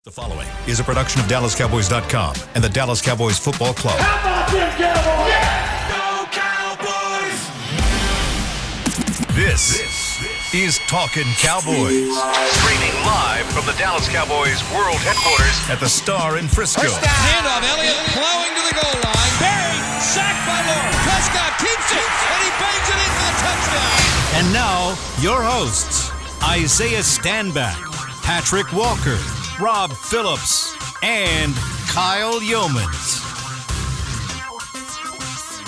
The following is a production of DallasCowboys.com and the Dallas Cowboys Football Club. How about them Cowboys? Yeah! Go Cowboys! This is Talkin Cowboys. Streaming live from the Dallas Cowboys World Headquarters at the Star in Frisco. First down. Handoff, Elliott plowing to the goal line. Barry, sacked by Lawrence. Prescott keeps it, and he bangs it in for the touchdown. And now, your hosts, Isaiah Stanback, Patrick Walker, Rob Phillips, and Kyle Yeomans.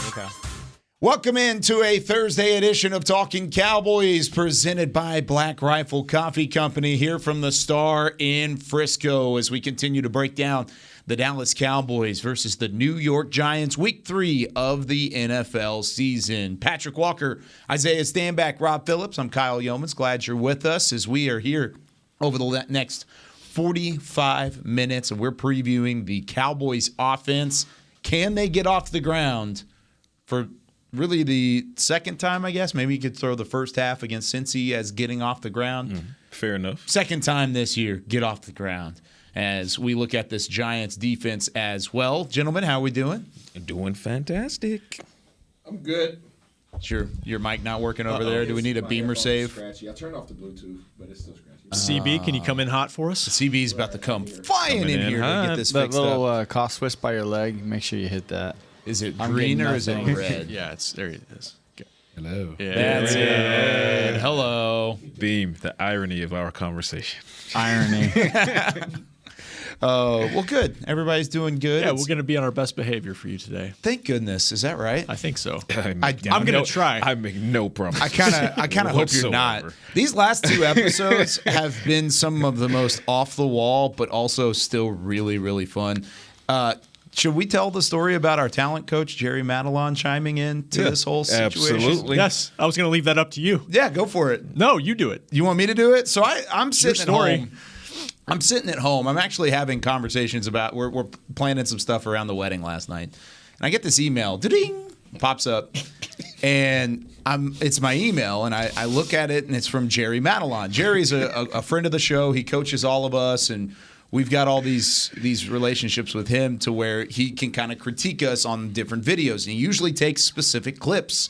Okay. Welcome into a Thursday edition of Talkin Cowboys, presented by Black Rifle Coffee Company, here from the Star in Frisco, as we continue to break down the Dallas Cowboys versus the New York Giants, Week 3 of the NFL season. Patrick Walker, Isaiah Stanback, Rob Phillips. I'm Kyle Yeomans. Glad you're with us as we are here over the next 45 minutes, and we're previewing the Cowboys offense. Can they get off the ground for really the second time, I guess? Maybe you could throw the first half against Cincy as getting off the ground. Fair enough. Second time this year, get off the ground. As we look at this Giants defense as well. Gentlemen, how are we doing? Doing fantastic. I'm good. Sure. Your mic not working over there? Do we need a beamer save? Scratchy. I turned off the Bluetooth, but it's still scratchy. CB, can you come in hot for us? CB's about to come flying Coming in in here to hot. get this That fixed little up. cough switch by your leg, make sure you hit that. Is it I'm green getting or is it nothing. red? Yeah, there it is. Hello. Yeah. That's it. Hello. Beam, the irony of our conversation. Irony. Well, good. Everybody's doing good. Yeah, we're going to be on our best behavior for you today. Thank goodness. Is that right? I think so. I'm going to try. I make no promise. I kind of hope you're not. These last two episodes have been some of the most off the wall, but also still really, really fun. Should we tell the story about our talent coach, Jerry Madelon, chiming in to this whole situation? Absolutely. Yes, I was going to leave that up to you. Yeah, go for it. No, you do it. You want me to do it? So I'm sitting at story. home. I'm sitting at home. I'm actually having conversations about we're planning some stuff around the wedding last night, and I get this email. Ding, pops up, and it's my email, and I look at it, and it's from Jerry Madelon. Jerry's a friend of the show. He coaches all of us, and we've got all these relationships with him to where he can kind of critique us on different videos, and he usually takes specific clips.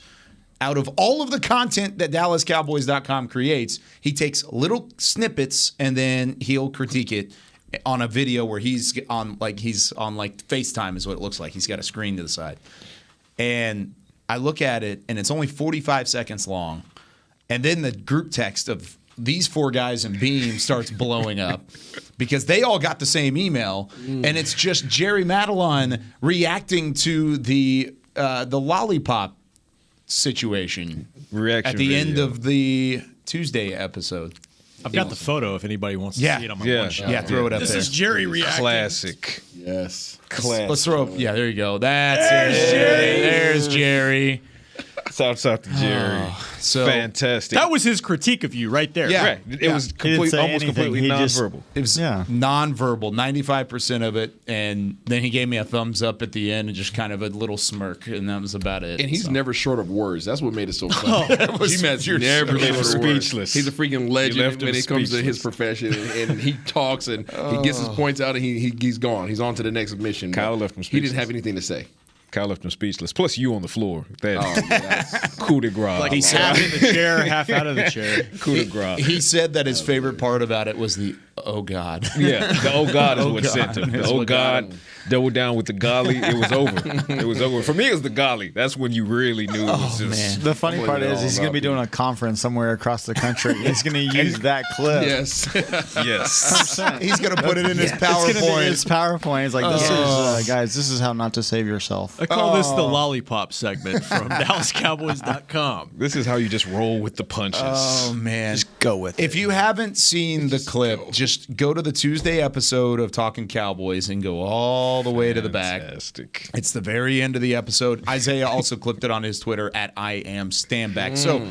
Out of all of the content that DallasCowboys.com creates, he takes little snippets and then he'll critique it on a video where he's on FaceTime is what it looks like. He's got a screen to the side. And I look at it and it's only 45 seconds long. And then the group text of these four guys in Beam starts blowing up because they all got the same email. And it's just Jerry Madelon reacting to the lollipop situation Reaction at the end video. of the Tuesday episode. I've got the photo if anybody wants to Yeah. see it on my Yeah. one shot. Yeah, throw it up This there. is Jerry reacting. Classic. Yes. Classic. Let's throw up. Yeah, there you go. That's it. There's Jerry. Shouts out to Jerry. So Fantastic. That was his critique of you right there. Yeah. Right. It was didn't say almost anything. completely He just- nonverbal. it was nonverbal, 95% of it, and then he gave me a thumbs up at the end and just kind of a little smirk, and that was about it. And he's So. never short of words. That's what made it so funny. G-Man's you're never so short of speechless. words. He's a freaking You legend left him when it comes to his speechless. profession. And he talks and he gets his points out and he's gone. He's on to the next mission. Kyle But left him He didn't speechless. have anything to say. Kyle left him speechless. Plus you on the floor. That That's coup de grace. Like he's half in the chair, half out of the chair. coup de grace. He said that his favorite part about it was the "oh God." Yeah, the oh God is what God sent him. The is oh what got God, double down with the golly. It was over. It was over. For me, it was the golly. That's when you really knew it was just. The funny part is he's going to be doing a conference somewhere across the country. He's going to use that clip. yes. Yes. He's gonna put it in his It's going to be PowerPoint. his PowerPoint. It's like, this is, guys, this is how not to save yourself. I call this the lollipop segment from DallasCowboys.com. This is how you just roll with the punches. Oh man. Go with If you haven't seen the clip, just go to the Tuesday episode of Talkin Cowboys and go all the way to the back. Fantastic. It's the very end of the episode. Isaiah also clipped it on his Twitter at @IamStandback. So,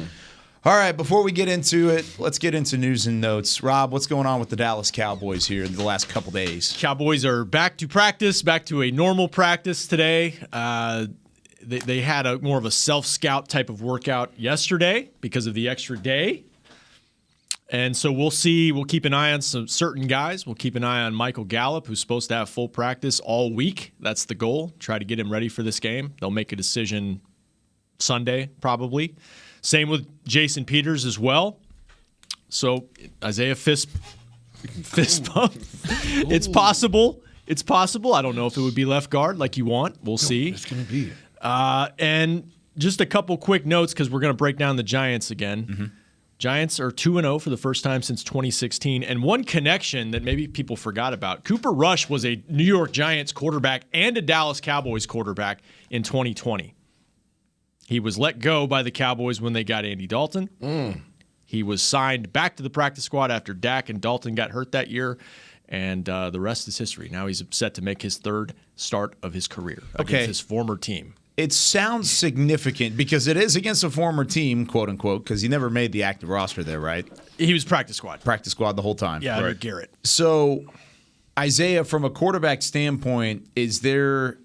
all right, before we get into it, let's get into news and notes. Rob, what's going on with the Dallas Cowboys here in the last couple days? Cowboys are back to practice, back to a normal practice today. They had a more of a self-scout type of workout yesterday because of the extra day. And so we'll see. We'll keep an eye on some certain guys. We'll keep an eye on Michael Gallup, who's supposed to have full practice all week. That's the goal. Try to get him ready for this game. They'll make a decision Sunday, probably. Same with Jason Peters as well. So Isaiah fist bump. It's possible. It's possible. I don't know if it would be left guard like you want. We'll see. It's going to be. And just a couple quick notes because we're going to break down the Giants again. Mm-hmm. Giants are 2-0 for the first time since 2016. And one connection that maybe people forgot about, Cooper Rush was a New York Giants quarterback and a Dallas Cowboys quarterback in 2020. He was let go by the Cowboys when they got Andy Dalton. He was signed back to the practice squad after Dak and Dalton got hurt that year. And the rest is history. Now he's set to make his third start of his career against his former team. It sounds significant because it is against a former team, quote unquote, because he never made the active roster there, right? He was practice squad. Practice squad the whole time. Yeah, right. Garrett. So, Isaiah, from a quarterback standpoint, is there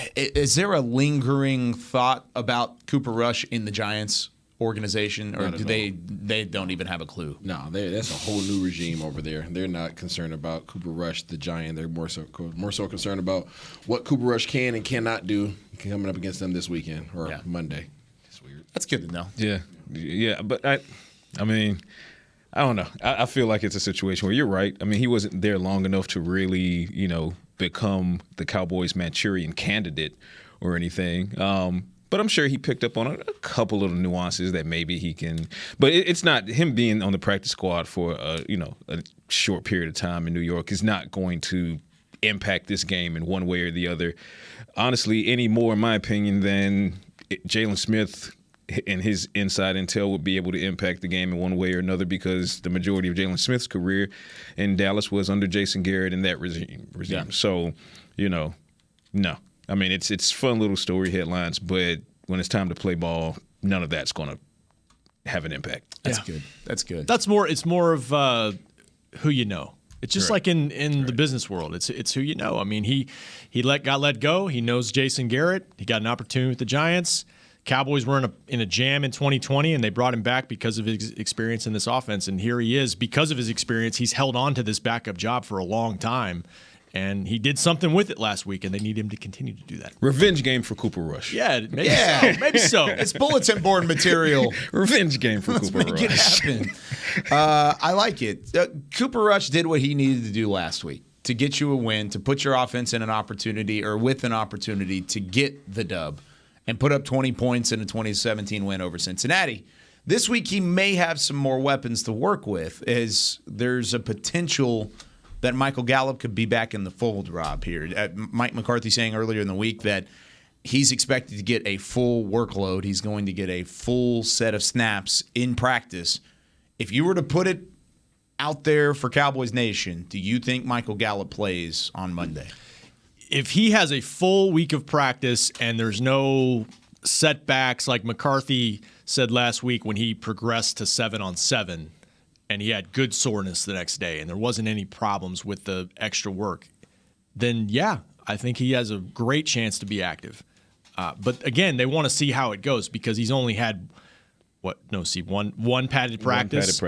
a lingering thought about Cooper Rush in the Giants organization, or do they don't even have a clue? No, that's a whole new regime over there. They're not concerned about Cooper Rush, the Giant. They're more so concerned about what Cooper Rush can and cannot do coming up against them this weekend or Monday. It's weird. That's good to know. Yeah, but I mean, I don't know. I feel like it's a situation where you're right. I mean, he wasn't there long enough to really, become the Cowboys' Manchurian candidate or anything. But I'm sure he picked up on a couple of nuances that maybe he can. But it's not him being on the practice squad for a short period of time in New York is not going to impact this game in one way or the other. Honestly, any more, in my opinion, than Jalen Smith and his inside intel would be able to impact the game in one way or another, because the majority of Jalen Smith's career in Dallas was under Jason Garrett and that regime. Yeah. So, no. I mean, it's fun little story headlines, but when it's time to play ball, none of that's going to have an impact. That's good. That's good. It's more of who you know. It's just like in the business world. It's who you know. I mean, he got let go. He knows Jason Garrett. He got an opportunity with the Giants. Cowboys were in a jam in 2020, and they brought him back because of his experience in this offense. And here he is. Because of his experience, he's held on to this backup job for a long time. And he did something with it last week, and they need him to continue to do that. Revenge game for Cooper Rush. Yeah, maybe so. It's bulletin board material. Revenge game for Cooper Rush. Make it happen. I like it. Cooper Rush did what he needed to do last week to get you a win, to put your offense in an opportunity or with an opportunity to get the dub and put up 20 points in a 2017 win over Cincinnati. This week he may have some more weapons to work with, as there's a potential that Michael Gallup could be back in the fold, Rob, here. Mike McCarthy saying earlier in the week that he's expected to get a full workload. He's going to get a full set of snaps in practice. If you were to put it out there for Cowboys Nation, do you think Michael Gallup plays on Monday? If he has a full week of practice and there's no setbacks like McCarthy said last week when he progressed to 7-on-7, and he had good soreness the next day, and there wasn't any problems with the extra work, then I think he has a great chance to be active. But again, they want to see how it goes, because he's only had one padded practice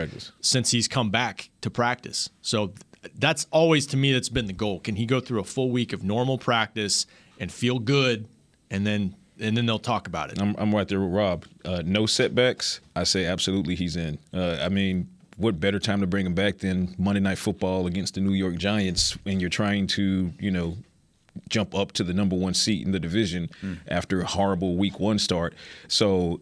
since he's come back to practice. So that's always, to me, that's been the goal. Can he go through a full week of normal practice and feel good, and then they'll talk about it? I'm right there with Rob. No setbacks. I say absolutely he's in. I mean, what better time to bring him back than Monday Night Football against the New York Giants, when you're trying to, jump up to the number one seat in the division after a horrible week one start. So,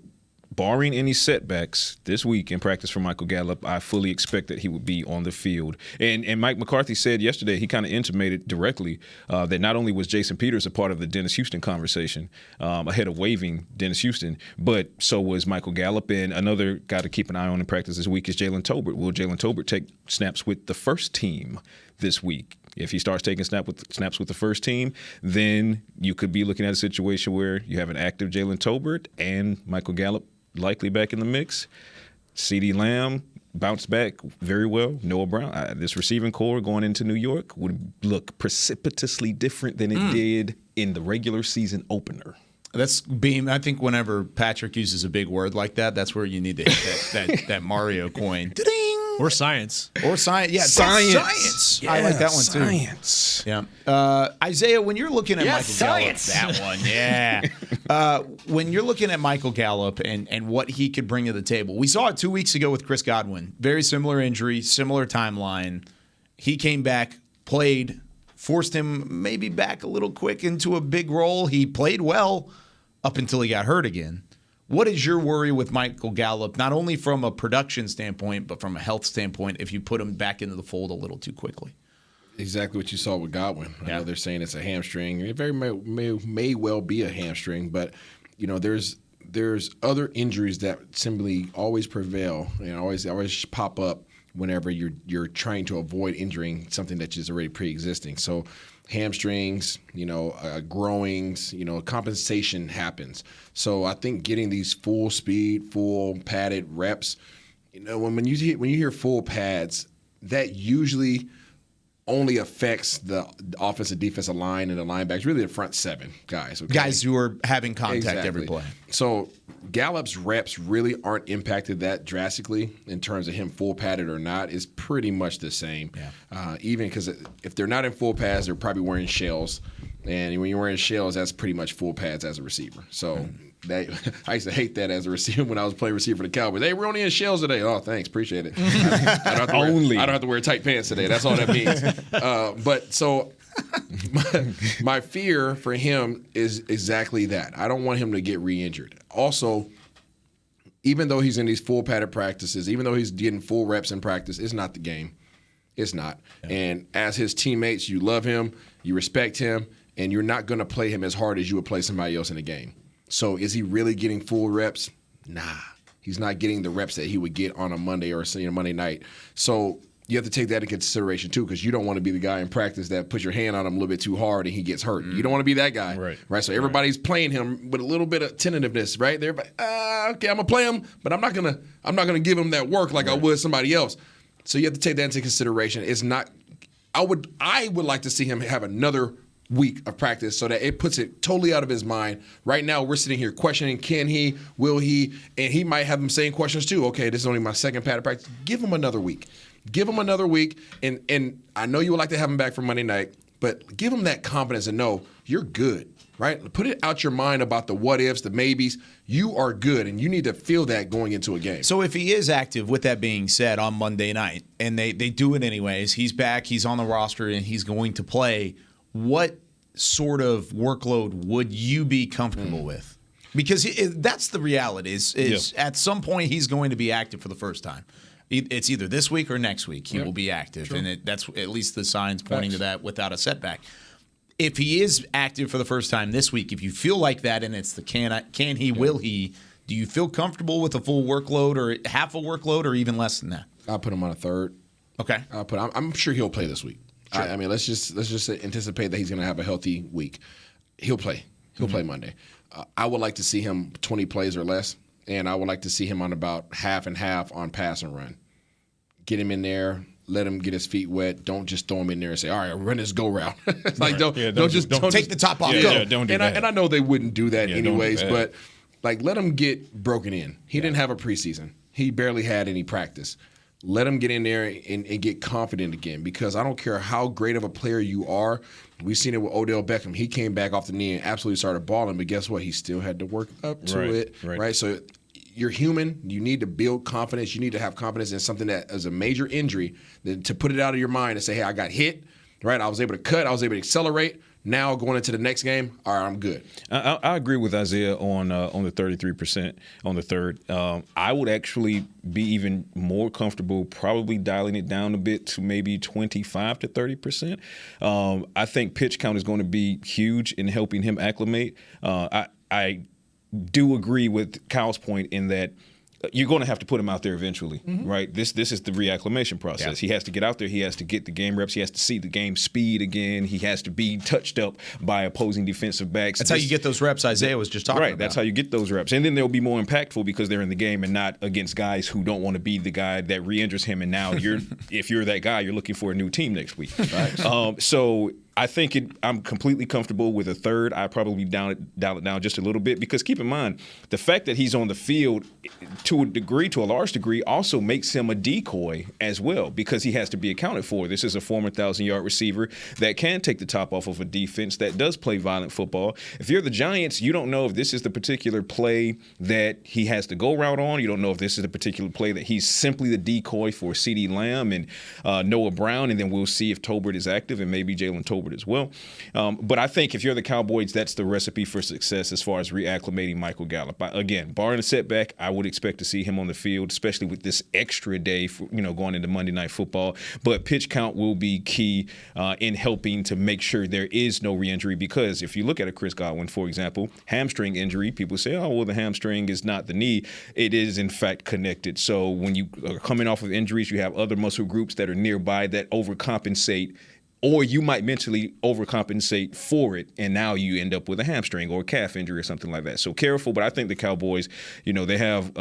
barring any setbacks this week in practice for Michael Gallup, I fully expect that he would be on the field. And Mike McCarthy said yesterday, he kind of intimated directly that not only was Jason Peters a part of the Dennis Houston conversation ahead of waiving Dennis Houston, but so was Michael Gallup. And another guy to keep an eye on in practice this week is Jalen Tolbert. Will Jalen Tolbert take snaps with the first team this week? If he starts taking snaps with the first team, then you could be looking at a situation where you have an active Jalen Tolbert and Michael Gallup likely back in the mix. CeeDee Lamb bounced back very well. Noah Brown. This receiving core going into New York would look precipitously different than it did in the regular season opener. That's beam. I think whenever Patrick uses a big word like that, that's where you need to hit that Mario coin. Ding! Or science. Or science. Yeah, Science. I like that one too. Science. Yeah. Isaiah, when you're looking at Michael science. Gallup, that one, yeah. When you're looking at Michael Gallup and what he could bring to the table, we saw it 2 weeks ago with Chris Godwin. Very similar injury, similar timeline. He came back, played, forced him maybe back a little quick into a big role. He played well up until he got hurt again. What is your worry with Michael Gallup, not only from a production standpoint, but from a health standpoint, if you put him back into the fold a little too quickly? Exactly what you saw with Godwin. I know they're saying it's a hamstring. It very may well be a hamstring, but there's other injuries that simply always prevail and always pop up whenever you're trying to avoid injuring something that is already pre-existing. So hamstrings, growings, compensation happens. So I think getting these full speed, full padded reps, when you hear full pads, that usually only affects the offensive defensive line and the linebackers, really the front seven guys. Okay? Guys who are having contact every play. So Gallup's reps really aren't impacted that drastically in terms of him full padded or not. It's pretty much the same. Yeah. Even because if they're not in full pads, they're probably wearing shells. And when you're wearing shells, that's pretty much full pads as a receiver. So I used to hate that as a receiver when I was playing receiver for the Cowboys. Hey, we're only in shells today. Oh, thanks. Appreciate it. I don't have to wear tight pants today. That's all that means. But so my fear for him is exactly that. I don't want him to get re-injured. Also, even though he's in these full padded practices, even though he's getting full reps in practice, it's not the game. It's not. Yeah. And as his teammates, you love him, you respect him, and you're not going to play him as hard as you would play somebody else in a game. So is he really getting full reps? Nah. He's not getting the reps that he would get on a Monday or a Monday night. So you have to take that into consideration too, because you don't want to be the guy in practice that puts your hand on him a little bit too hard and he gets hurt. You don't want to be that guy. Right. So everybody's playing him with a little bit of tentativeness, right? They're like, okay, I'm gonna play him, but I'm not gonna give him that work like I would somebody else. So you have to take that into consideration. It's not I would like to see him have another week of practice so that it puts it totally out of his mind. Right now, we're sitting here questioning, can he, will he, and he might have them saying questions too. Okay, this is only my second padded practice. Give him another week. Give him another week, and I know you would like to have him back for Monday night, but give him that confidence and know you're good, right? Put it out your mind about the what-ifs, the maybes. You are good, and you need to feel that going into a game. So if he is active, with that being said, on Monday night, and they do it anyways, he's back, he's on the roster, and he's going to play, what sort of workload would you be comfortable with? Because that's the reality. Is at some point he's going to be active for the first time. It's either this week or next week he will be active, and that's at least the signs pointing to that without a setback. If he is active for the first time this week, if you feel like that, and it's the can he, will he, do you feel comfortable with a full workload or half a workload or even less than that? I'll put him on a third. Okay. I'm sure he'll play this week. Sure. I mean, let's just anticipate that he's going to have a healthy week. He'll play. He'll play Monday. I would like to see him 20 plays or less, and I would like to see him on about half and half on pass and run. Get him in there. Let him get his feet wet. Don't just throw him in there and say, "All right, run this go route." Like don't take the top off. Go. Yeah, don't do that. And I know they wouldn't do that anyways, but like let him get broken in. He didn't have a preseason. He barely had any practice. Let him get in there and get confident again, because I don't care how great of a player you are. We've seen it with Odell Beckham. He came back off the knee and absolutely started balling, but guess what? He still had to work up to it, right? So you're human. You need to build confidence. You need to have confidence in something that is a major injury, to put it out of your mind and say, hey, I got hit, right? I was able to cut. I was able to accelerate. Now going into the next game, all right, I'm good. I agree with Isaiah on the 33% on the third. I would actually be even more comfortable probably dialing it down a bit to maybe 25 to 30%. I think pitch count is going to be huge in helping him acclimate. I do agree with Kyle's point in that you're going to have to put him out there eventually, right? This is the reacclimation process. Yeah. He has to get out there. He has to get the game reps. He has to see the game speed again. He has to be touched up by opposing defensive backs. That's how you get those reps Isaiah was just talking about. Right, that's how you get those reps. And then they'll be more impactful because they're in the game and not against guys who don't want to be the guy that re-injures him. And now if you're that guy, you're looking for a new team next week. Right. So I think I'm completely comfortable with a third. I probably dial it down just a little bit because keep in mind the fact that he's on the field to a large degree, also makes him a decoy as well because he has to be accounted for. This is a former 1,000-yard receiver that can take the top off of a defense that does play violent football. If you're the Giants, you don't know if this is the particular play that he has to go route on. You don't know if this is the particular play that he's simply the decoy for CeeDee Lamb and Noah Brown, and then we'll see if Tolbert is active and maybe Jalen Tolbert as well. But I think if you're the Cowboys, that's the recipe for success as far as reacclimating Michael Gallup. Again, barring a setback, I would expect to see him on the field, especially with this extra day for, going into Monday Night Football. But pitch count will be key in helping to make sure there is no re-injury, because if you look at a Chris Godwin, for example, hamstring injury, people say, oh, well, the hamstring is not the knee. It is, in fact, connected. So when you are coming off of injuries, you have other muscle groups that are nearby that overcompensate, or you might mentally overcompensate for it, and now you end up with a hamstring or a calf injury or something like that. So careful, but I think the Cowboys, they have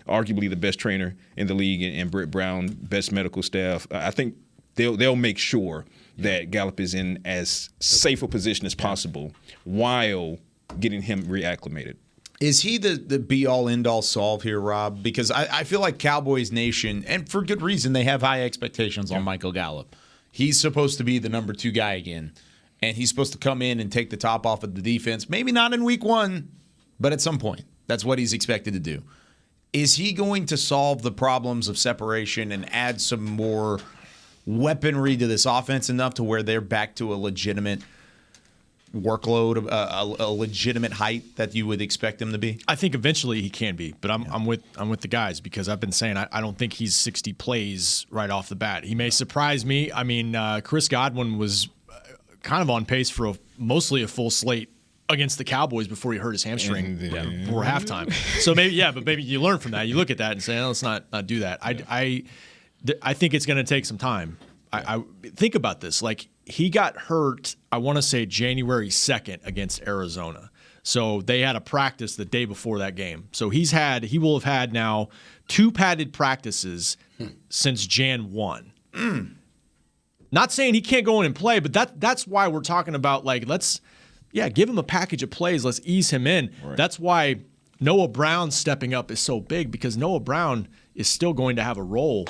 arguably the best trainer in the league and Britt Brown, best medical staff. I think they'll make sure that Gallup is in as safe a position as possible while getting him reacclimated. Is he the be-all, end-all solve here, Rob? Because I feel like Cowboys Nation, and for good reason, they have high expectations on Michael Gallup. He's supposed to be the number 2 guy again, and he's supposed to come in and take the top off of the defense. Maybe not in week 1, but at some point. That's what he's expected to do. Is he going to solve the problems of separation and add some more weaponry to this offense enough to where they're back to a legitimate workload, a legitimate height that you would expect him to be? I think eventually he can be, but I'm with the guys because I've been saying I don't think he's 60 plays right off the bat. He may surprise me. I mean, Chris Godwin was kind of on pace for mostly a full slate against the Cowboys before he hurt his hamstring before halftime. So maybe you learn from that. You look at that and say, let's not do that. I think it's going to take some time. I think about this. Like, he got hurt, I want to say January 2nd against Arizona. So they had a practice the day before that game. So he will have had now 2 padded practices since Jan 1. Not saying he can't go in and play, but that's why we're talking about, like, give him a package of plays. Let's ease him in. Right. That's why Noah Brown stepping up is so big, because Noah Brown is still going to have a role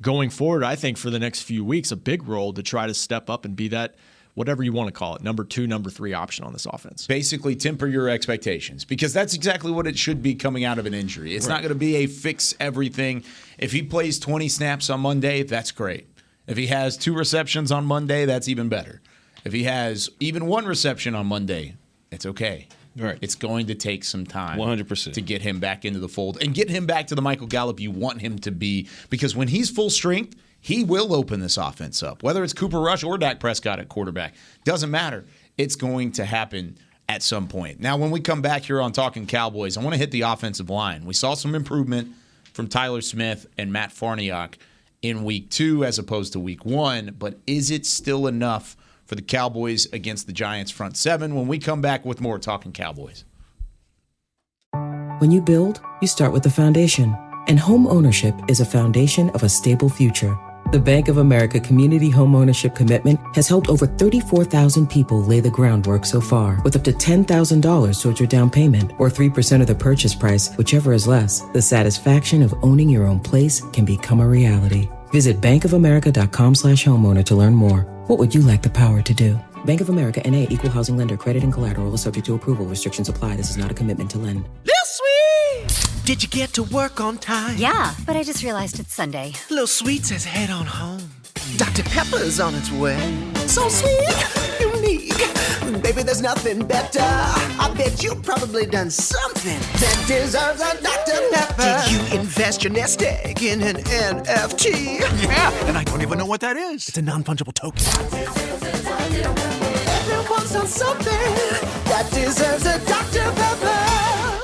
going forward, I think, for the next few weeks, a big role to try to step up and be that, whatever you want to call it, number 2, number 3 option on this offense. Basically, temper your expectations, because that's exactly what it should be coming out of an injury. It's not going to be a fix everything. If he plays 20 snaps on Monday, that's great. If he has 2 receptions on Monday, that's even better. If he has even 1 reception on Monday, it's okay. Right. It's going to take some time 100% to get him back into the fold and get him back to the Michael Gallup you want him to be, because when he's full strength, he will open this offense up. Whether it's Cooper Rush or Dak Prescott at quarterback, doesn't matter. It's going to happen at some point. Now, when we come back here on Talkin Cowboys, I want to hit the offensive line. We saw some improvement from Tyler Smith and Matt Farniok in week 2 as opposed to week 1, but is it still enough for the Cowboys against the Giants front 7 when we come back with more Talkin Cowboys? When you build, you start with the foundation. And home ownership is a foundation of a stable future. The Bank of America Community Home Ownership Commitment has helped over 34,000 people lay the groundwork so far, with up to $10,000 towards your down payment or 3% of the purchase price, whichever is less. The satisfaction of owning your own place can become a reality. Visit bankofamerica.com/homeowner to learn more. What would you like the power to do? Bank of America N.A. Equal Housing Lender. Credit and collateral is subject to approval. Restrictions apply. This is not a commitment to lend. Lil Sweet! Did you get to work on time? Yeah, but I just realized it's Sunday. Lil Sweet says head on home. Dr. Pepper's on its way. So sweet, unique. Baby, there's nothing better. I bet you've probably done something that deserves a Dr. Pepper. Did you invest your nest egg in an NFT? Yeah, and I don't even know what that is. It's a non-fungible token. Everyone's done something that deserves a Dr. Pepper.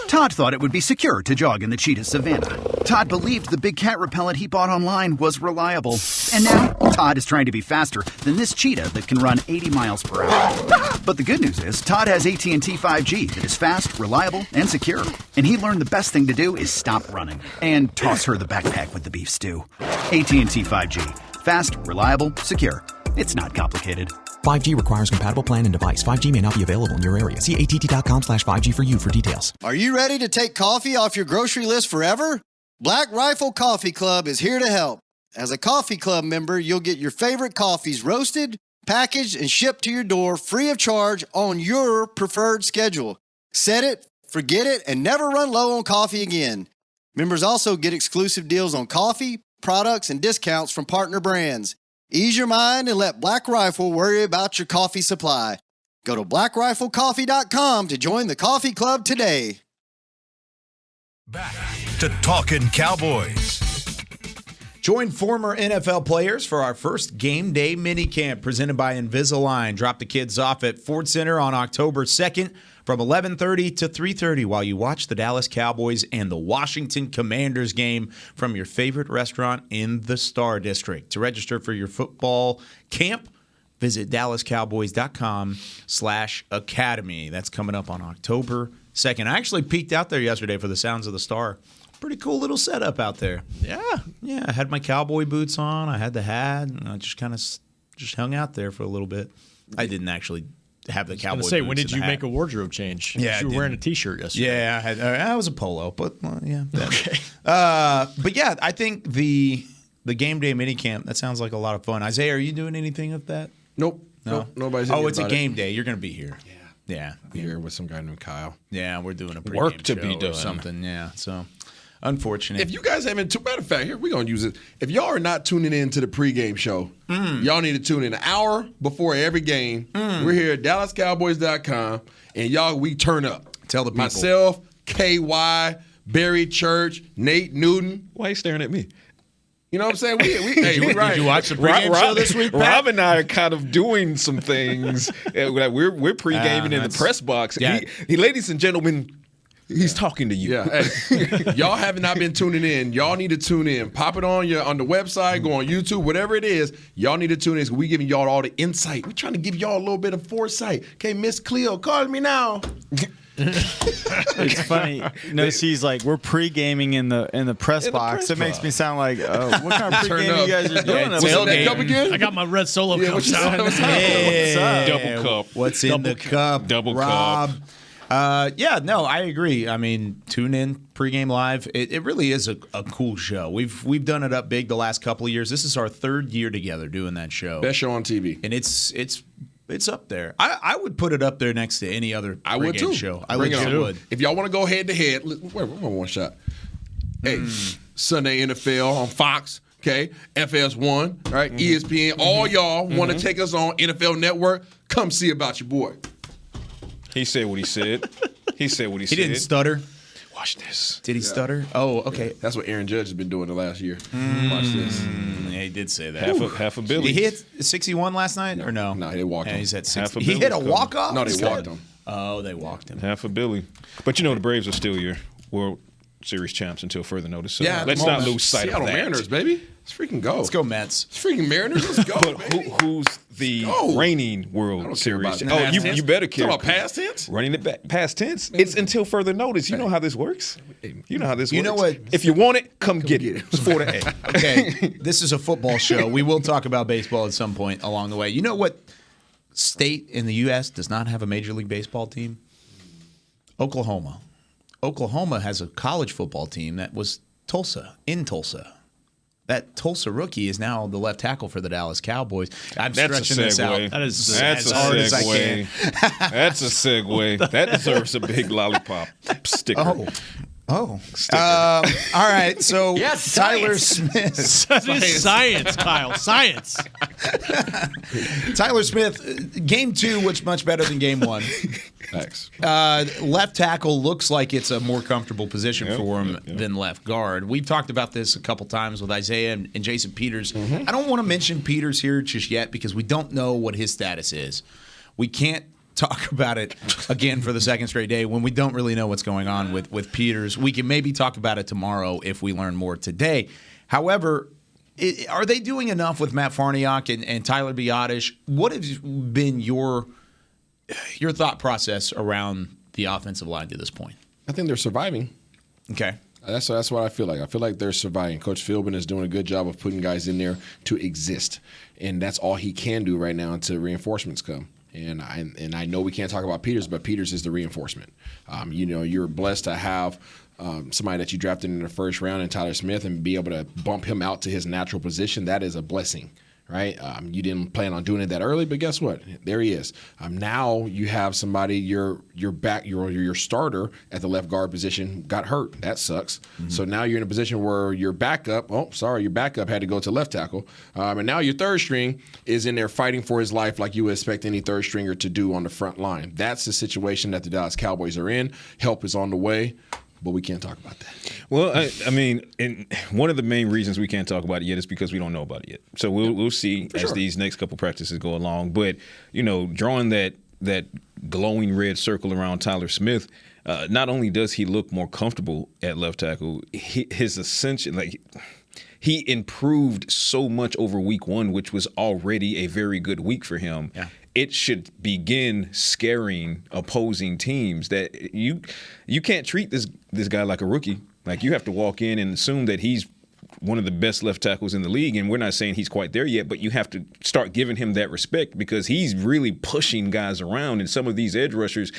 Todd thought it would be secure to jog in the cheetah savanna. Todd believed the big cat repellent he bought online was reliable. And now, Todd is trying to be faster than this cheetah that can run 80 miles per hour. But the good news is, Todd has AT&T 5G that is fast, reliable, and secure. And he learned the best thing to do is stop running and toss her the backpack with the beef stew. AT&T 5G. Fast, reliable, secure. It's not complicated. 5G requires compatible plan and device. 5G may not be available in your area. See att.com/5G for you for details. Are you ready to take coffee off your grocery list forever? Black Rifle Coffee Club is here to help. As a coffee club member, you'll get your favorite coffees roasted, packaged, and shipped to your door free of charge on your preferred schedule. Set it, forget it, and never run low on coffee again. Members also get exclusive deals on coffee, products, and discounts from partner brands. Ease your mind and let Black Rifle worry about your coffee supply. Go to blackriflecoffee.com to join the coffee club today. Back to Talkin Cowboys. Join former NFL players for our first game day minicamp presented by Invisalign. Drop the kids off at Ford Center on October 2nd from 11:30 to 3:30 while you watch the Dallas Cowboys and the Washington Commanders game from your favorite restaurant in the Star District. To register for your football camp, visit dallascowboys.com/academy. That's coming up on October 2nd. I actually peeked out there yesterday for the Sounds of the Star. Pretty cool little setup out there. Yeah. I had my cowboy boots on. I had the hat. And I just kind of just hung out there for a little bit. I didn't actually have the cowboy boots. When did you make a wardrobe change? Yeah, you were wearing a T-shirt yesterday. Yeah, I was a polo, but yeah. Okay. But yeah, I think the game day minicamp, that sounds like a lot of fun. Isaiah, are you doing anything with that? Nope. No? Nope. Nobody's Oh, it's a game day. You're going to be here. Yeah. I'll be here with some guy named Kyle. Yeah, we're doing a pregame Work to be show or done. something. Yeah, so unfortunate. If you guys haven't, matter of fact, here we're gonna use it. If y'all are not tuning in to the pregame show, y'all need to tune in an hour before every game. We're here at DallasCowboys.com, and we turn up. Tell the people. Myself, KY, Barry Church, Nate Newton. Why are you staring at me? You know what I'm saying? We right. Did you watch the pregame show this week, Pat? Rob and I are kind of doing some things. We're pre-gaming in the press box. Yeah. He, ladies and gentlemen, he's talking to you. Yeah, hey, y'all have not been tuning in. Y'all need to tune in. Pop it on the website, go on YouTube, whatever it is. Y'all need to tune in. We giving y'all all the insight. We're trying to give y'all a little bit of foresight. Okay, Miss Cleo, call me now. It's funny. No, she's like, we're pre-gaming in the press box. It makes me sound like, oh, what kind of pre-gaming you guys are doing? What's in that cup again? I got my red solo cup. What's up? Double cup. What's in the cup? Double Rob? cup. I agree. I mean, tune in pregame live. It really is a cool show. We've done it up big the last couple of years. This is our third year together doing that show. Best show on TV, and it's up there. I would put it up there next to any other I would too. show. I Bring it on. would. If y'all want to go head to head, where one shot? Hey, Sunday NFL on Fox. Okay, FS1, right? ESPN. All y'all want to take us on NFL Network? Come see about your boy. He said what he said. He said what he said. He didn't stutter. Watch this. Did he stutter? Oh, okay. Yeah. That's what Aaron Judge has been doing the last year. Watch this. Yeah, he did say that. Half a Billy. Did he hit 61 last night or no? No, they walked him. He's at 60. Half a He Billy's hit a coming. walk-off? No, they walked him. Oh, they walked him. Half a Billy. But the Braves are still your World Series champs until further notice. So Yeah, let's not lose sight Seattle of that. Mariners, baby. Let's freaking go. Let's go, Mets. Let's freaking Mariners. Let's go. But who's the reigning World Series? about Oh, you better care. Talking about past tense? Running it back past tense. It's until further notice. You know how this works. You know how this works. You know what? If you want it, come get it. It's 4 to 8. Okay, this is a football show. We will talk about baseball at some point along the way. You know what state in the U.S. does not have a Major League Baseball team? Oklahoma. Oklahoma has a college football team that was in Tulsa. That Tulsa rookie is now the left tackle for the Dallas Cowboys. I'm stretching this out. That's as hard as I can. That's a segue. That deserves a big lollipop sticker. Oh. All right. So Yes, Tyler science. Smith. That is science, Kyle. Science. Tyler Smith, game 2 was much better than game 1. Thanks. Left tackle looks like it's a more comfortable position for him than left guard. We've talked about this a couple times with Isaiah and Jason Peters. I don't want to mention Peters here just yet because we don't know what his status is. We can't talk about it again for the second straight day when we don't really know what's going on with Peters. We can maybe talk about it tomorrow if we learn more today. However, are they doing enough with Matt Farniok and Tyler Biadasz? What has been your thought process around the offensive line to this point? I think they're surviving. Okay. That's what I feel like. I feel like they're surviving. Coach Philbin is doing a good job of putting guys in there to exist, and that's all he can do right now until reinforcements come. And I know we can't talk about Peters, but Peters is the reinforcement. You're blessed to have somebody that you drafted in the first round in Tyler Smith and be able to bump him out to his natural position. That is a blessing. Right, you didn't plan on doing it that early, but guess what? There he is. Now you have somebody. Your starter at the left guard position got hurt. That sucks. Mm-hmm. So now you're in a position where your backup. Your backup had to go to left tackle, and now your third string is in there fighting for his life, like you would expect any third stringer to do on the front line. That's the situation that the Dallas Cowboys are in. Help is on the way. But we can't talk about that. Well, I mean, and one of the main reasons we can't talk about it yet is because we don't know about it yet. So we'll see as these next couple practices go along. But, drawing that glowing red circle around Tyler Smith, not only does he look more comfortable at left tackle, his ascension, he improved so much over week 1, which was already a very good week for him. Yeah. It should begin scaring opposing teams that you can't treat this guy like a rookie. Like, you have to walk in and assume that he's one of the best left tackles in the league, and we're not saying he's quite there yet, but you have to start giving him that respect because he's really pushing guys around. And some of these edge rushers,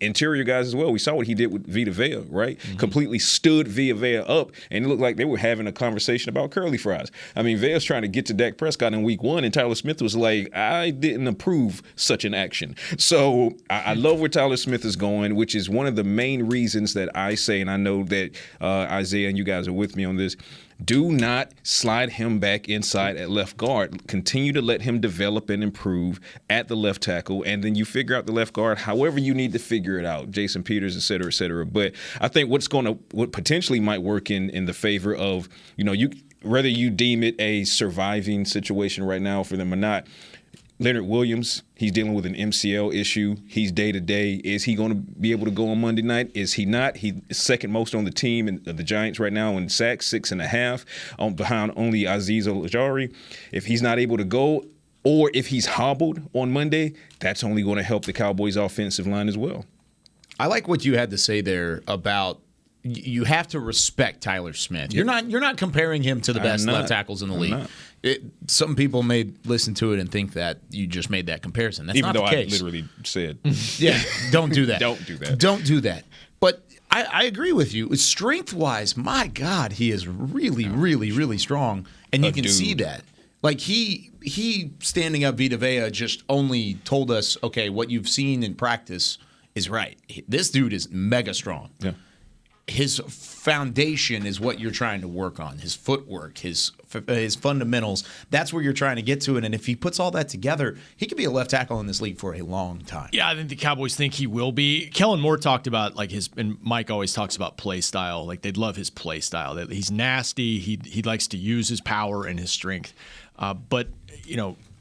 interior guys as well. We saw what he did with Vita Vea, right? Mm-hmm. Completely stood Vita Vea up, and it looked like they were having a conversation about curly fries. Vea's trying to get to Dak Prescott in week 1, and Tyler Smith was like, I didn't approve such an action. So I love where Tyler Smith is going, which is one of the main reasons that I say, and I know that Isaiah and you guys are with me on this, do not slide him back inside at left guard. Continue to let him develop and improve at the left tackle, and then you figure out the left guard however you need to figure it out. Jason Peters, et cetera, et cetera. But I think what potentially might work in the favor of, whether you deem it a surviving situation right now for them or not, Leonard Williams, he's dealing with an MCL issue. He's day-to-day. Is he going to be able to go on Monday night? Is he not? He's second most on the team, and the Giants right now in sacks, 6.5, behind only Azeez Ojulari. If he's not able to go, or if he's hobbled on Monday, that's only going to help the Cowboys' offensive line as well. I like what you had to say there about you have to respect Tyler Smith. You're not comparing him to the best left tackles in the league. Some people may listen to it and think that you just made that comparison. That's Even not though the case. I literally said, don't do that. Don't do that. Don't do that. But I agree with you. Strength-wise, my God, he is really, really, really strong, and you can see that. Like he standing up Vita Vea just only told us, okay, what you've seen in practice is right. This dude is mega strong. Yeah. His foundation is what you're trying to work on. His footwork, his fundamentals. That's where you're trying to get to it. And if he puts all that together, he could be a left tackle in this league for a long time. Yeah, I think the Cowboys think he will be. Kellen Moore talked about and Mike always talks about play style. Like, they'd love his play style. He's nasty. He likes to use his power and his strength. But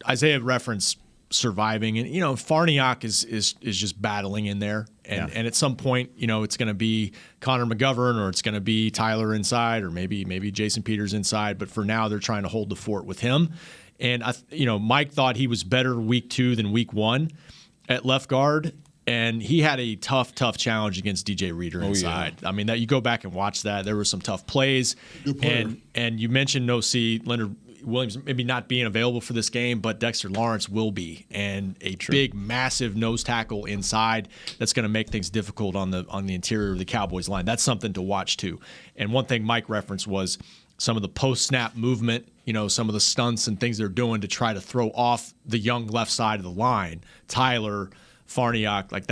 Isaiah referenced surviving, and Farniok is just battling in there, and at some point it's going to be Connor McGovern, or it's going to be Tyler inside, or maybe Jason Peters inside, but for now they're trying to hold the fort with him. And Mike thought he was better week 2 than week 1 at left guard, and he had a tough challenge against DJ Reader inside. Yeah. I mean, that you go back and watch that, there were some tough plays, and you mentioned Leonard Williams maybe not being available for this game, but Dexter Lawrence will be, and a big, massive nose tackle inside that's going to make things difficult on the interior of the Cowboys line. That's something to watch too. And one thing Mike referenced was some of the post-snap movement, some of the stunts and things they're doing to try to throw off the young left side of the line. Tyler, Farniok,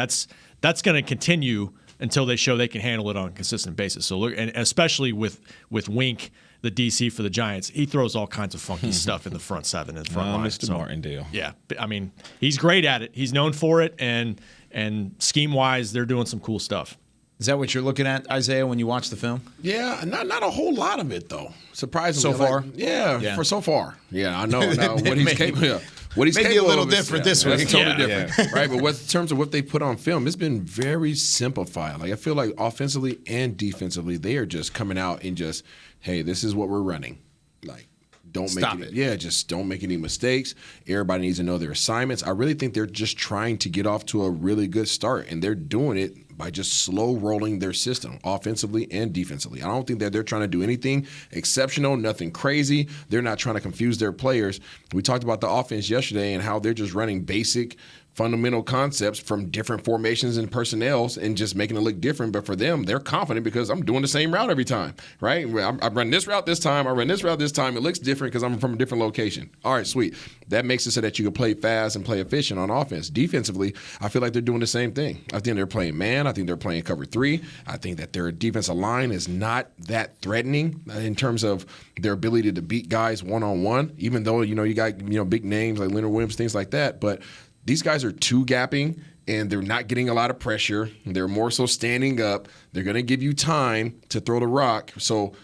that's going to continue until they show they can handle it on a consistent basis. So look, and especially with Wink, the DC for the Giants, he throws all kinds of funky stuff in the front seven and front line. Mr. Martindale. Yeah, I mean, he's great at it. He's known for it, and scheme-wise, they're doing some cool stuff. Is that what you're looking at, Isaiah, when you watch the film? Yeah, not a whole lot of it, though. Surprisingly. So far? For so far. Yeah, I know now what he's capable of. What he's maybe capable a little of different this week. It's totally different, right? But in terms of what they put on film, it's been very simplified. Like, I feel like offensively and defensively, they are just coming out and just, hey, this is what we're running. Like, just don't make any mistakes. Everybody needs to know their assignments. I really think they're just trying to get off to a really good start, and they're doing it by just slow rolling their system offensively and defensively. I don't think that they're trying to do anything exceptional, nothing crazy. They're not trying to confuse their players. We talked about the offense yesterday and how they're just running basic fundamental concepts from different formations and personnels and just making it look different. But for them, they're confident because I'm doing the same route every time, right? I run this route this time. I run this route this time. It looks different because I'm from a different location. All right, sweet. That makes it so that you can play fast and play efficient on offense. Defensively, I feel like they're doing the same thing. I think they're playing man. I think they're playing cover 3. I think that their defensive line is not that threatening in terms of their ability to beat guys one-on-one, even though, you got, big names like Leonard Williams, things like that. But these guys are two-gapping, and they're not getting a lot of pressure. They're more so standing up. They're going to give you time to throw the rock. So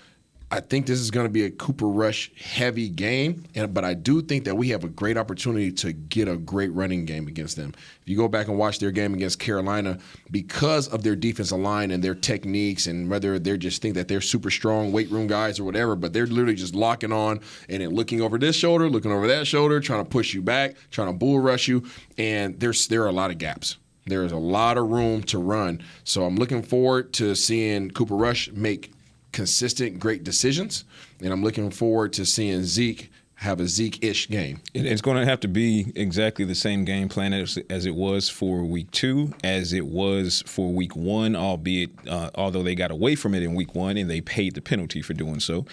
I think this is going to be a Cooper Rush heavy game, but I do think that we have a great opportunity to get a great running game against them. If you go back and watch their game against Carolina, because of their defensive line and their techniques and whether they just think that they're super strong weight room guys or whatever, but they're literally just locking on and then looking over this shoulder, looking over that shoulder, trying to push you back, trying to bull rush you, and there are a lot of gaps. There is a lot of room to run. So I'm looking forward to seeing Cooper Rush make consistent, great decisions, and I'm looking forward to seeing Zeke have a Zeke-ish game. It's going to have to be exactly the same game plan as it was for week 2, as it was for week 1, albeit although they got away from it in week 1 and they paid the penalty for doing so.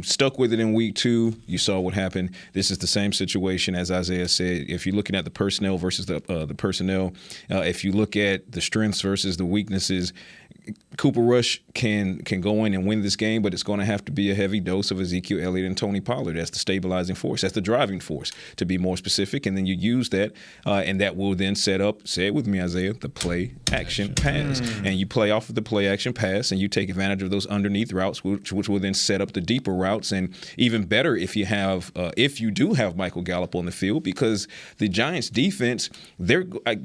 Stuck with it in week 2. You saw what happened. This is the same situation as Isaiah said. If you're looking at the personnel versus the personnel, if you look at the strengths versus the weaknesses, Cooper Rush can go in and win this game, but it's going to have to be a heavy dose of Ezekiel Elliott and Tony Pollard. That's the stabilizing force. That's the driving force, to be more specific. And then you use that, and that will then set up, say it with me, Isaiah, the play-action pass. And you play off of the play-action pass, and you take advantage of those underneath routes, which will then set up the deeper routes. And even better if you do have Michael Gallup on the field, because the Giants' defense,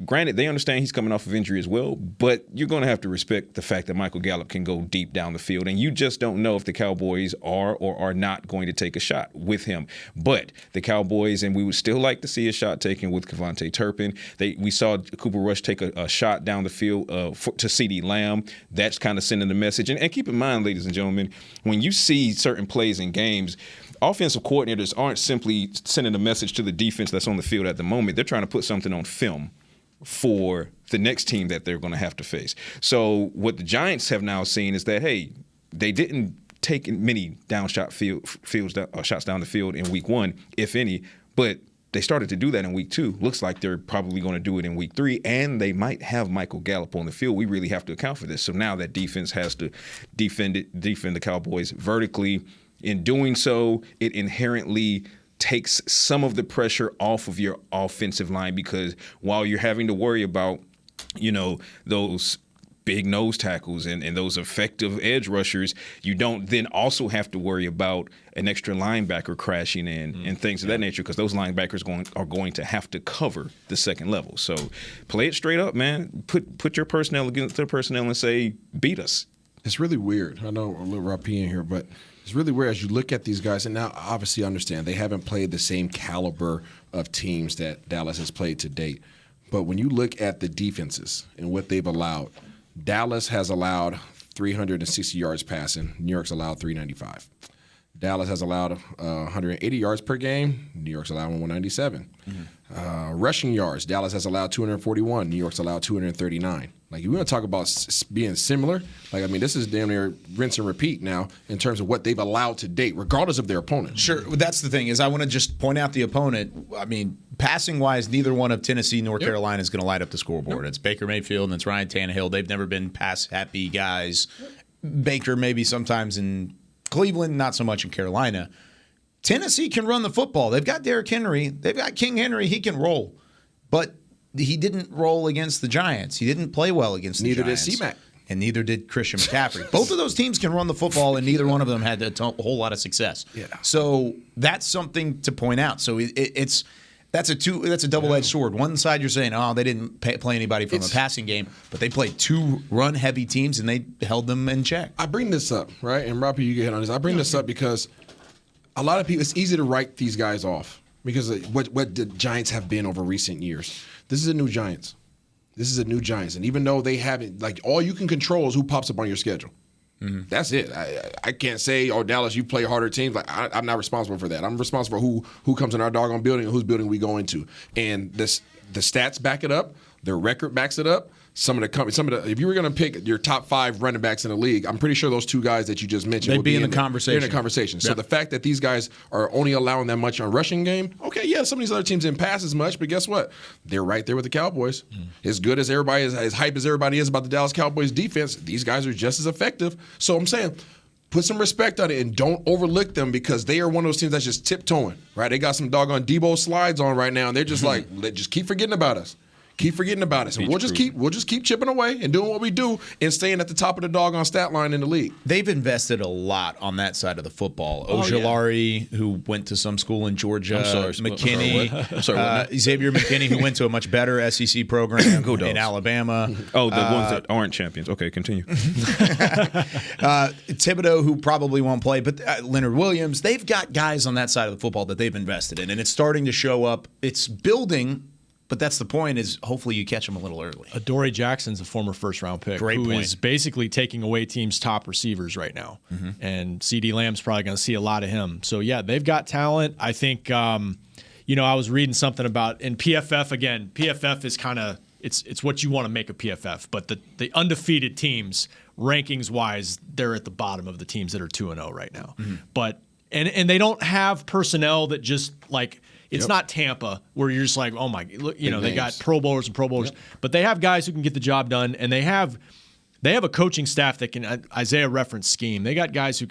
granted, they understand he's coming off of injury as well, but you're going to have to respect the fact that Michael Gallup can go deep down the field, and you just don't know if the Cowboys are or are not going to take a shot with him. But the Cowboys, and we would still like to see a shot taken with Kevontae Turpin. We saw Cooper Rush take a shot down the field to CeeDee Lamb. That's kind of sending the message. And keep in mind, ladies and gentlemen, when you see certain plays in games, offensive coordinators aren't simply sending a message to the defense that's on the field at the moment. They're trying to put something on film for the next team that they're going to have to face. So what the Giants have now seen is that, hey, they didn't take many shots down the field in week 1, if any, but they started to do that in week 2. Looks like they're probably going to do it in week 3, and they might have Michael Gallup on the field. We really have to account for this. So now that defense has to defend the Cowboys vertically. In doing so, it inherently takes some of the pressure off of your offensive line, because while you're having to worry about, those big nose tackles and those effective edge rushers, you don't then also have to worry about an extra linebacker crashing in and things of that nature, because those linebackers are going to have to cover the second level. So play it straight up, man. Put your personnel against their personnel and say, beat us. It's really weird. I know a little Rob P in here, but it's really weird as you look at these guys, and now obviously I understand they haven't played the same caliber of teams that Dallas has played to date. But when you look at the defenses and what they've allowed, Dallas has allowed 360 yards passing. New York's allowed 395. Dallas has allowed 180 yards per game. New York's allowed 197. Rushing yards, Dallas has allowed 241. New York's allowed 239. Like, you want to talk about being similar? This is damn near rinse and repeat now in terms of what they've allowed to date, regardless of their opponent. Sure. That's the thing, is I want to just point out the opponent. Passing-wise, neither one of Tennessee nor Carolina is going to light up the scoreboard. It's Baker Mayfield and it's Ryan Tannehill. They've never been pass-happy guys. Baker maybe sometimes in Cleveland, not so much in Carolina. Tennessee can run the football. They've got Derrick Henry. They've got King Henry. He can roll. But he didn't roll against the Giants. He didn't play well against the Giants. Neither did C-Mac. And neither did Christian McCaffrey. Both of those teams can run the football, and neither one of them had a whole lot of success. Yeah. So that's something to point out. So that's a double-edged sword. One side you're saying, they didn't play anybody from a passing game, but they played 2 run-heavy teams, and they held them in check. I bring this up, right? And Robbie, you get hit on this. I bring this up because a lot of people, it's easy to write these guys off because of what the Giants have been over recent years. This is a new Giants. This is a new Giants. And even though they haven't, like, all you can control is who pops up on your schedule. Mm-hmm. That's it. I can't say, oh, Dallas, you play harder teams. Like, I'm not responsible for that. I'm responsible for who comes in our doggone building and whose building we go into. And the stats back it up. Their record backs it up. If you were going to pick your top 5 running backs in the league, I'm pretty sure those 2 guys that you just mentioned would be in the conversation. They're in the conversation. Yep. So the fact that these guys are only allowing that much on rushing game, okay, yeah, some of these other teams didn't pass as much, but guess what? They're right there with the Cowboys. As good as everybody is, as hype as everybody is about the Dallas Cowboys defense, these guys are just as effective. So I'm saying, put some respect on it and don't overlook them because they are one of those teams that's just tiptoeing, right? They got some doggone Debo slides on right now, and they're just like, just keep forgetting about us. Keep forgetting about us, and we'll just keep chipping away and doing what we do and staying at the top of the doggone stat line in the league. They've invested a lot on that side of the football. Ojulari, who went to some school in Georgia. I'm sorry, McKinney. I'm sorry, Xavier McKinney, who went to a much better SEC program in Alabama. Oh, the ones that aren't champions. Okay, continue. Thibodeau, who probably won't play, but Leonard Williams. They've got guys on that side of the football that they've invested in, and it's starting to show up. It's building. But that's the point, is hopefully you catch them a little early. Adoree Jackson's a former first-round pick who is basically taking away teams' top receivers right now. Mm-hmm. And CeeDee Lamb's probably going to see a lot of him. So, yeah, they've got talent. I think, I was reading something about – and PFF, again, PFF is kind of – it's what you want to make a PFF. But the undefeated teams, rankings-wise, they're at the bottom of the teams that are 2-0 right now. Mm-hmm. But and they don't have personnel that just, like – it's not Tampa where you're just like, oh my, look, they got Pro Bowlers and Pro Bowlers, but they have guys who can get the job done, and they have a coaching staff that can. Isaiah referenced scheme. They got guys who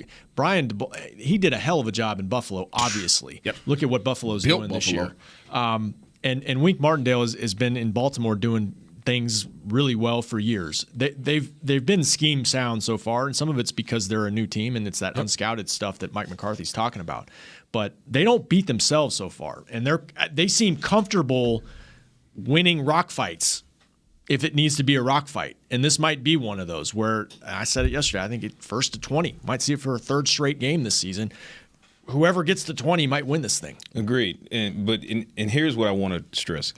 he did a hell of a job in Buffalo. Obviously, look at what Buffalo's doing this year. And Wink Martindale has been in Baltimore doing things really well for years. They've been scheme sound so far, and some of it's because they're a new team, and it's that unscouted stuff that Mike McCarthy's talking about. But they don't beat themselves so far, and they seem comfortable winning rock fights if it needs to be a rock fight. And this might be one of those where, I said it yesterday, I think it 1st to 20. Might see it for a 3rd straight game this season. Whoever gets to 20 might win this thing. Agreed. And here's what I want to stress.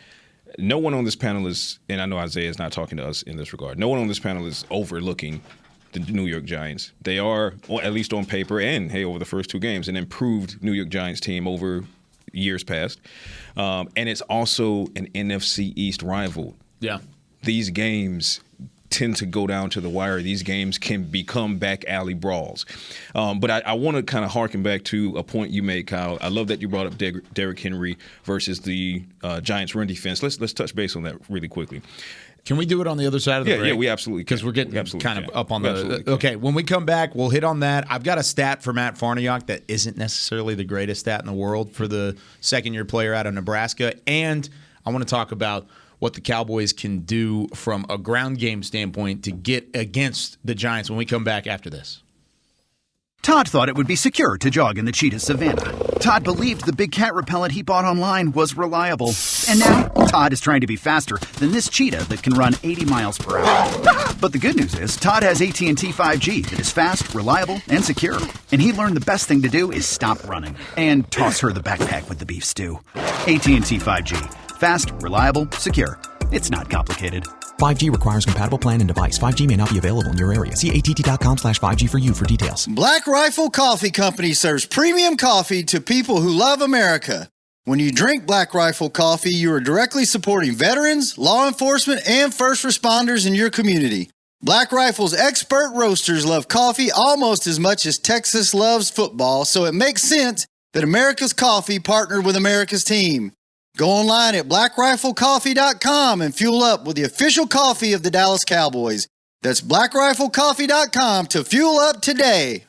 No one on this panel is, and I know Isaiah is not talking to us in this regard, no one on this panel is overlooking the New York Giants. They are, at least on paper and, hey, over the first 2 games, an improved New York Giants team over years past. And it's also an NFC East rival. Yeah. These games tend to go down to the wire. These games can become back alley brawls. But I want to kind of harken back to a point you made, Kyle. I love that you brought up Derrick Henry versus the Giants' run defense. Let's touch base on that really quickly. Can we do it on the other side of the break? Yeah, we absolutely can. Because we're getting kind of up on the – okay, when we come back, we'll hit on that. I've got a stat for Matt Farniok that isn't necessarily the greatest stat in the world for the second-year player out of Nebraska. And I want to talk about what the Cowboys can do from a ground game standpoint to get against the Giants when we come back after this. Todd thought it would be secure to jog in the cheetah savanna. Todd believed the big cat repellent he bought online was reliable. And now, Todd is trying to be faster than this cheetah that can run 80 miles per hour. But the good news is, Todd has AT&T 5G that is fast, reliable, and secure. And he learned the best thing to do is stop running and toss her the backpack with the beef stew. AT&T 5G. Fast, reliable, secure. It's not complicated. 5G requires compatible plan and device. 5G may not be available in your area. See att.com/5G for you for details. Black Rifle Coffee Company serves premium coffee to people who love America. When you drink Black Rifle coffee, you are directly supporting veterans, law enforcement, and first responders in your community. Black Rifle's expert roasters love coffee almost as much as Texas loves football, so it makes sense that America's Coffee partnered with America's team. Go online at blackriflecoffee.com and fuel up with the official coffee of the Dallas Cowboys. That's blackriflecoffee.com to fuel up today.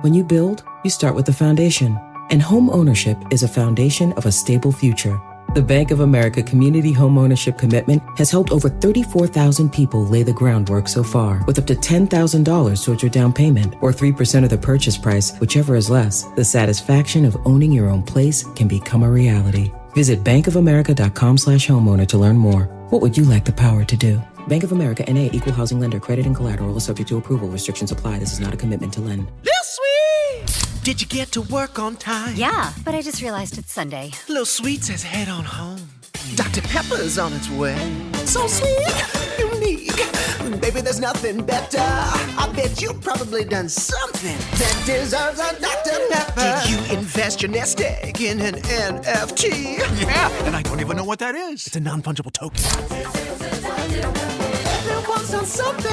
When you build, you start with the foundation. And home ownership is a foundation of a stable future. The Bank of America Community Home Ownership Commitment has helped over 34,000 people lay the groundwork so far, with up to $10,000 towards your down payment or 3% of the purchase price, whichever is less. The satisfaction of owning your own place can become a reality. Visit bankofamerica.com/homeowner to learn more. What would you like the power to do? Bank of America N.A. Equal Housing Lender. Credit and collateral is subject to approval. Restrictions apply. This is not a commitment to lend. Lil Sweet! Did you get to work on time? Yeah, but I just realized it's Sunday. Lil Sweet says head on home. Dr. Pepper's on its way. So sweet, unique. Baby, there's nothing better. I bet you've probably done something that deserves a Dr. Pepper. Did you invest your nest egg in an NFT? Yeah, and I don't even know what that is. It's a non-fungible token. Everyone's done something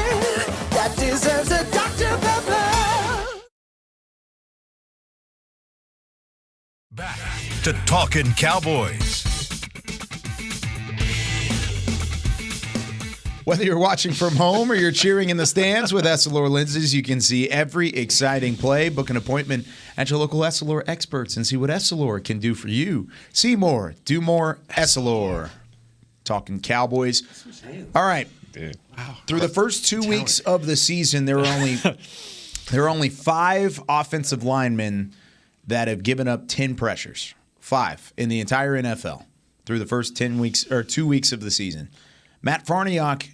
that deserves a Dr. Pepper. Back to Talkin Cowboys. Whether you're watching from home or you're cheering in the stands with Essilor lenses, you can see every exciting play. Book an appointment at your local Essilor experts and see what Essilor can do for you. See more, do more, Essilor. Talking Cowboys. All right. Wow. Through the first 2 weeks of the season, there are only 5 offensive linemen that have given up 10 pressures. 5 in the entire NFL through the first 10 weeks or 2 weeks of the season. Matt Farniok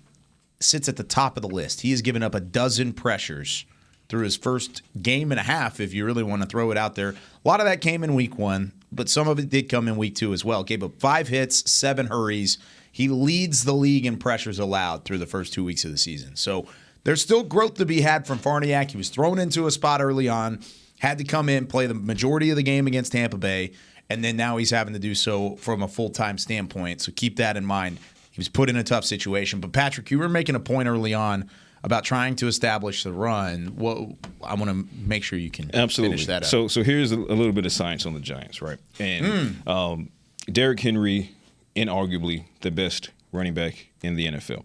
sits at the top of the list. He has given up 12 pressures through his first game and a half, if you really want to throw it out there. A lot of that came in week 1, but some of it did come in week 2 as well. Gave up 5 hits, 7 hurries. He leads the league in pressures allowed through the first 2 weeks of the season. So there's still growth to be had from Farniok. He was thrown into a spot early on, had to come in, play the majority of the game against Tampa Bay, and then now he's having to do so from a full-time standpoint. So keep that in mind. He was put in a tough situation. But, Patrick, you were making a point early on about trying to establish the run. Well, I want to make sure you can finish that up. So here's a little bit of science on the Giants, right? And Derrick Henry, inarguably the best running back in the NFL.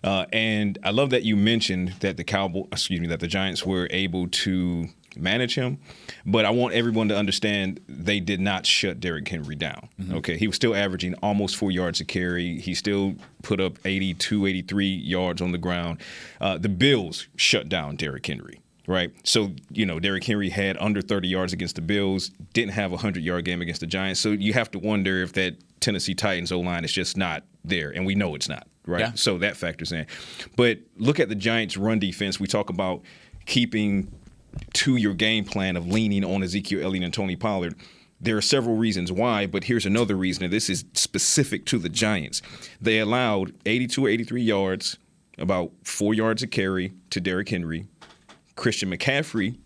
And I love that you mentioned that the Giants were able to manage him, but I want everyone to understand they did not shut Derrick Henry down. Okay, he was still averaging almost 4 yards a carry. He still put up 82, 83 yards on the ground. The Bills shut down Derrick Henry, right? So, Derrick Henry had under 30 yards against the Bills, didn't have a 100-yard game against the Giants. So you have to wonder if that Tennessee Titans O-line is just not there, and we know it's not, right? Yeah. So that factors in. But look at the Giants' run defense. We talk about keeping to your game plan of leaning on Ezekiel Elliott and Tony Pollard. There are several reasons why, but here's another reason, and this is specific to the Giants. They allowed 82 or 83 yards, about 4 yards a carry to Derrick Henry. Christian McCaffrey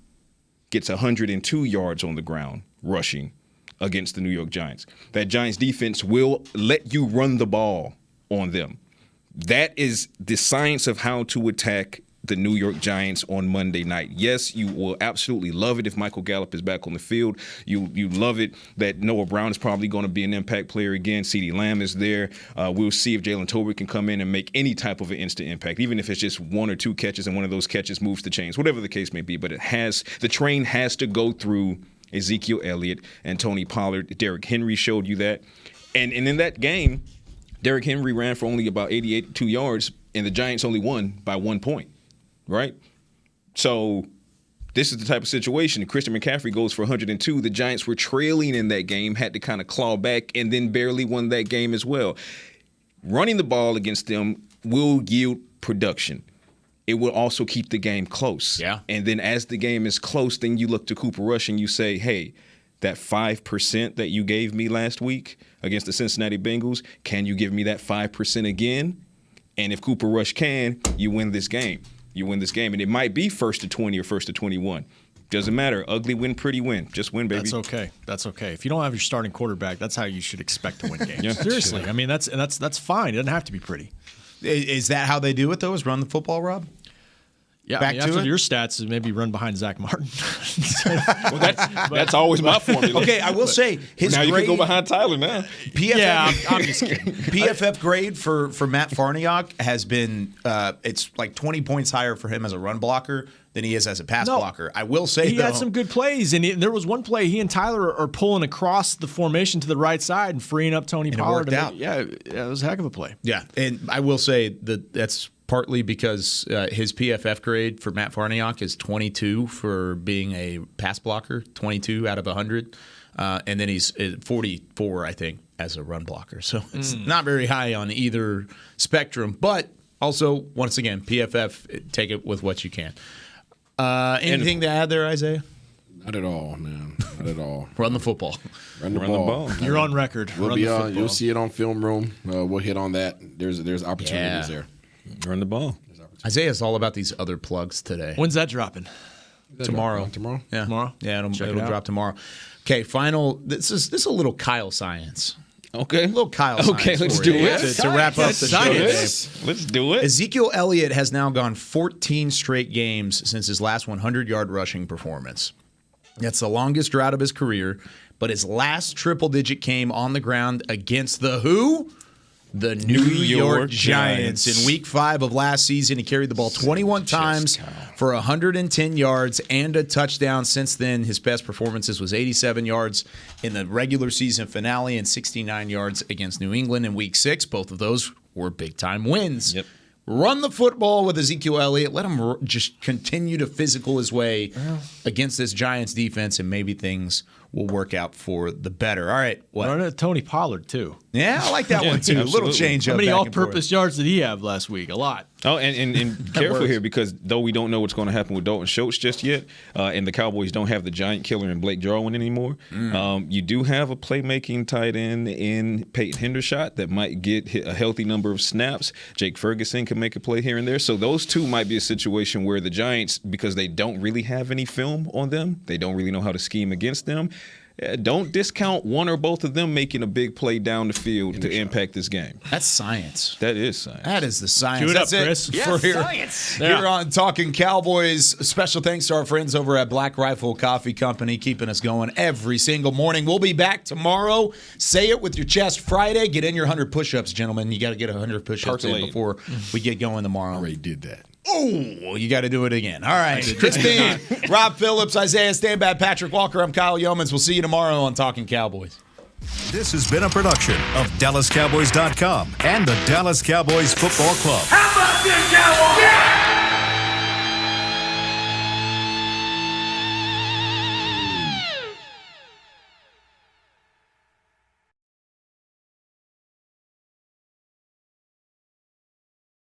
gets 102 yards on the ground rushing against the New York Giants. That Giants defense will let you run the ball on them. That is the science of how to attack the New York Giants on Monday night. Yes, you will absolutely love it if Michael Gallup is back on the field. You love it that Noah Brown is probably going to be an impact player again. CeeDee Lamb is there. We'll see if Jalen Tolbert can come in and make any type of an instant impact, even if it's just 1 or 2 catches and one of those catches moves the chains, whatever the case may be. But the train has to go through Ezekiel Elliott and Tony Pollard. Derrick Henry showed you that. And in that game, Derrick Henry ran for only about 82 yards, and the Giants only won by 1 point. Right? So this is the type of situation. Christian McCaffrey goes for 102. The Giants were trailing in that game, had to kind of claw back, and then barely won that game as well. Running the ball against them will yield production. It will also keep the game close. Yeah. And then as the game is close, then you look to Cooper Rush and you say, hey, that 5% that you gave me last week against the Cincinnati Bengals, can you give me that 5% again? And if Cooper Rush can, you win this game. You win this game. And it might be 1st to 20 or 1st to 21. Doesn't matter. Ugly win, pretty win. Just win, baby. That's okay. If you don't have your starting quarterback, that's how you should expect to win games. Yeah. Seriously. I mean, that's fine. It doesn't have to be pretty. Is that how they do it, though, is run the football, Rob? Yeah, Back to after it? your stats is maybe run behind Zach Martin. Well, that's always my formula. Okay, I will say his now grade, you can go behind Tyler now. PFF, Yeah, I'm just kidding. PFF grade for Matt Farniok has been it's like 20 points higher for him as a run blocker than he is as a pass blocker. I will say he had some good plays, and there was one play he and Tyler are pulling across the formation to the right side and freeing up Tony Pollard. It worked out. It was a heck of a play. Yeah, and I will say that's partly because his PFF grade for Matt Farniok is 22 for being a pass blocker, 22 out of 100. And then he's 44, I think, as a run blocker. So it's not very high on either spectrum. But also, once again, PFF, take it with what you can. Anything to add there, Isaiah? Not at all, man. Not at all. Run the football. Run the ball. You're on record. We'll be on. You'll see it on Film Room. We'll hit on that. There's opportunities there. Run the ball. Isaiah's all about these other plugs today. When's that dropping? Tomorrow. Tomorrow? Yeah. Tomorrow? Yeah, it'll drop tomorrow. Okay, final. This is a little Kyle science. Okay. A little Kyle science. Okay, let's for do you. it. To wrap up the show today. Let's do it. Ezekiel Elliott has now gone 14 straight games since his last 100-yard rushing performance. That's the longest drought of his career, but his last triple-digit came on the ground against the who? The New York Giants. In Week 5 of last season, he carried the ball 21 times for 110 yards and a touchdown. Since then, his best performances was 87 yards in the regular season finale and 69 yards against New England in Week 6. Both of those were big-time wins. Yep. Run the football with Ezekiel Elliott. Let him just continue to physical his way against this Giants defense, and maybe things will work out for the better. All right. What? Run it Tony Pollard, too. Yeah, I like that one, too. A little change up. How many all-purpose yards did he have last week? A lot. Oh, and careful here, because though we don't know what's going to happen with Dalton Schultz just yet, and the Cowboys don't have the giant killer in Blake Jarwin anymore, you do have a playmaking tight end in Peyton Hendershot that might get a healthy number of snaps. Jake Ferguson can make a play here and there. So those two might be a situation where the Giants, because they don't really have any film on them, they don't really know how to scheme against them, don't discount one or both of them making a big play down the field to impact this game. That's science. That is science. That is the science. Cue it That's up, it Chris. for here on Talkin Cowboys. Special thanks to our friends over at Black Rifle Coffee Company, keeping us going every single morning. We'll be back tomorrow. Say it with your chest Friday. Get in your 100 push-ups, gentlemen. You got to get 100 push-ups in before we get going tomorrow. Already did that. Oh, you got to do it again. All right. Chris Bean, Rob Phillips, Isaiah Stanbad, Patrick Walker. I'm Kyle Yeomans. We'll see you tomorrow on Talkin Cowboys. This has been a production of DallasCowboys.com and the Dallas Cowboys Football Club. How about this, Cowboys? Yeah!